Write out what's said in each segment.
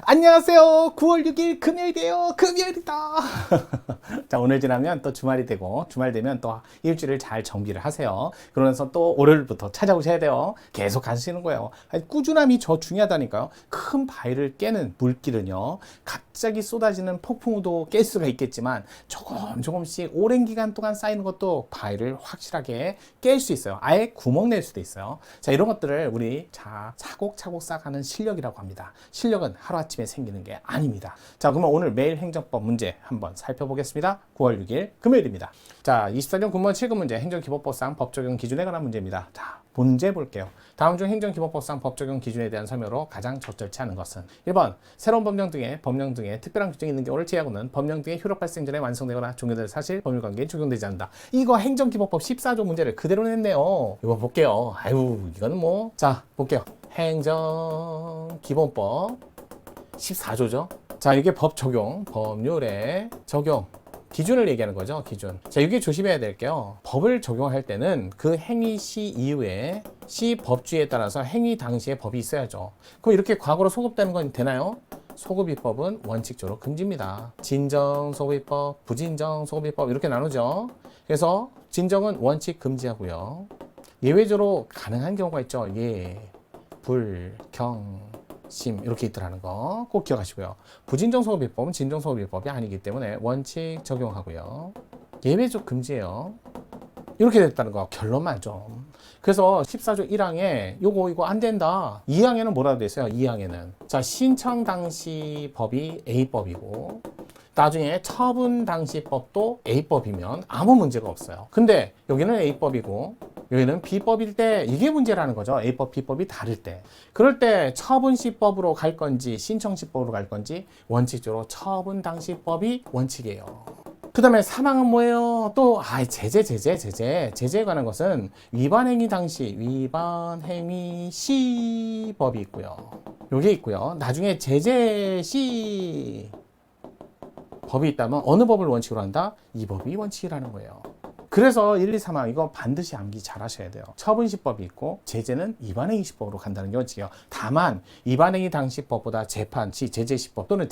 안녕하세요. 9월 6일 금요일이에요. 금요일이다. 자, 오늘 지나면 또 주말이 되고, 주말 되면 또 일주일을 잘 정비를 하세요. 그러면서 또 월요일부터 찾아오셔야 돼요. 계속 가시는 거예요. 아니, 꾸준함이 저 중요하다니까요. 큰 바위를 깨는 물길은요, 갑자기 쏟아지는 폭풍우도 깰 수가 있겠지만 조금씩 오랜 기간 동안 쌓이는 것도 바위를 확실하게 깰 수 있어요. 아예 구멍 낼 수도 있어요. 자, 이런 것들을 우리 차곡차곡 쌓아가는 실력이라고 합니다. 실력은 하루아침에 생기는 게 아닙니다. 자, 그러면 오늘 매일 행정법 문제 한번 살펴보겠습니다. 9월 6일 금요일입니다. 자, 24년 군무원 7급 문제 행정기본법상 법적용 기준에 관한 문제입니다. 자, 문제 볼게요. 다음 중 행정기본법상 법적용 기준에 대한 설명으로 가장 적절치 않은 것은 1번 새로운 법령 등의 특별한 규정이 있는 경우를 제외하고는 법령 등의 효력 발생 전에 완성되거나 종료될 사실 법률관계에 적용되지 않는다. 이거 행정기본법 14조 문제를 그대로 냈네요. 이거 볼게요. 아유, 이거는 뭐. 자, 볼게요. 행정기본법 14조죠. 자, 이게 법 적용, 법률의 적용 기준을 얘기하는 거죠. 기준. 자, 이게 조심해야 될게요. 법을 적용할 때는 그 행위 시 이후에 시 법주에 따라서 행위 당시에 법이 있어야죠. 그럼 이렇게 과거로 소급되는 건 되나요? 소급입법은 원칙적으로 금지입니다. 진정 소급입법, 부진정 소급입법 이렇게 나누죠. 그래서 진정은 원칙 금지하고요. 예외적으로 가능한 경우가 있죠. 예, 불, 경, 심 이렇게 있더라는 거 꼭 기억하시고요. 부진정 소급입법은 진정 소급입법이 아니기 때문에 원칙 적용하고요. 예외적 금지예요. 이렇게 됐다는 거 결론만 좀. 그래서 14조 1항에 이거 안 된다. 2항에는 뭐라고 돼 있어요? 2항에는 자, 신청 당시 법이 A법이고 나중에 처분 당시 법도 A법이면 아무 문제가 없어요. 근데 여기는 A법이고 여기는 B법일 때 이게 문제라는 거죠. A법, B법이 다를 때. 그럴 때 처분시법으로 갈 건지 신청시법으로 갈 건지 원칙적으로 처분 당시 법이 원칙이에요. 그 다음에 사망은 뭐예요? 또 제재에 관한 것은 위반행위 당시 위반행위 시법이 있고요. 요게 있고요. 나중에 제재 시 법이 있다면 어느 법을 원칙으로 한다? 이 법이 원칙이라는 거예요. 그래서 1, 2, 3항 이거 반드시 암기 잘 하셔야 돼요. 처분시법이 있고 제재는 위반행위시법으로 간다는 게 원칙이에요. 다만 위반행위 당시법보다 재판시, 제재시법 또는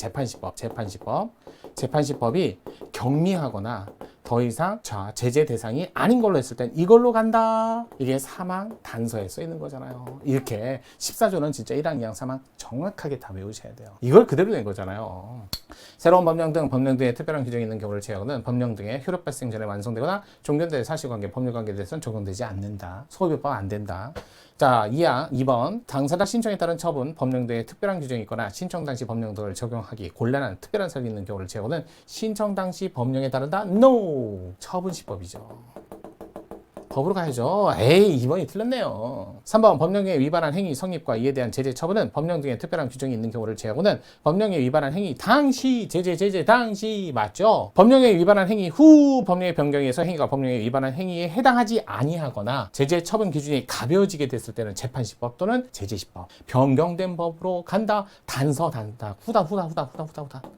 재판시법이 경미하거나 더 이상 제재 대상이 아닌 걸로 했을 땐 이걸로 간다. 이게 사망 단서에 써 있는 거잖아요. 이렇게 14조는 진짜 1항, 2항, 3항 정확하게 다 외우셔야 돼요. 이걸 그대로 낸 거잖아요. 새로운 법령 등의 특별한 규정이 있는 경우를 제외하고는 법령 등의 효력 발생 전에 완성되거나 종료될 사실관계, 법률관계에 대해서는 적용되지 않는다. 소급입법 안 된다. 자, 2번 당사자 신청에 따른 처분, 법령 등의 특별한 규정이 있거나 신청 당시 법령 등을 적용하기 곤란한 특별한 사실이 있는 경우를 제외하고는 신청 당시 법령에 따른다? NO! 처분시법이죠. 법으로 가야죠. 에이, 2번이 틀렸네요. 3번 법령에 위반한 행위 성립과 이에 대한 제재 처분은 법령 등의 특별한 규정이 있는 경우를 제외하고는 법령에 위반한 행위 당시 제재 당시 맞죠? 법령에 위반한 행위 후 법령의 변경에 의해서 행위가 법령에 위반한 행위에 해당하지 아니하거나 제재 처분 기준이 가벼워지게 됐을 때는 재판시법 또는 제재시법 변경된 법으로 간다. 후다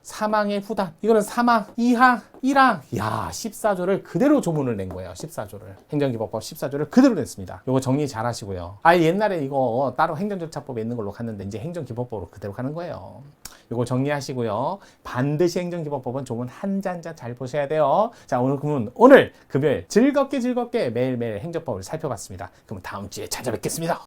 사망의 후다. 이거는 사망 2항 1항. 야, 14조를 그대로 조문을 낸 거예요. 14조를 행정기본법 14조를 그대로 냈습니다. 이거 정리 잘 하시고요. 옛날에 이거 따로 행정절차법에 있는 걸로 갔는데 이제 행정기본법으로 그대로 가는 거예요. 이거 정리하시고요. 반드시 행정기본법은 조문 한 자 한 자 잘 보셔야 돼요. 자, 오늘 금요일 즐겁게 매일매일 행정법을 살펴봤습니다. 그럼 다음 주에 찾아뵙겠습니다.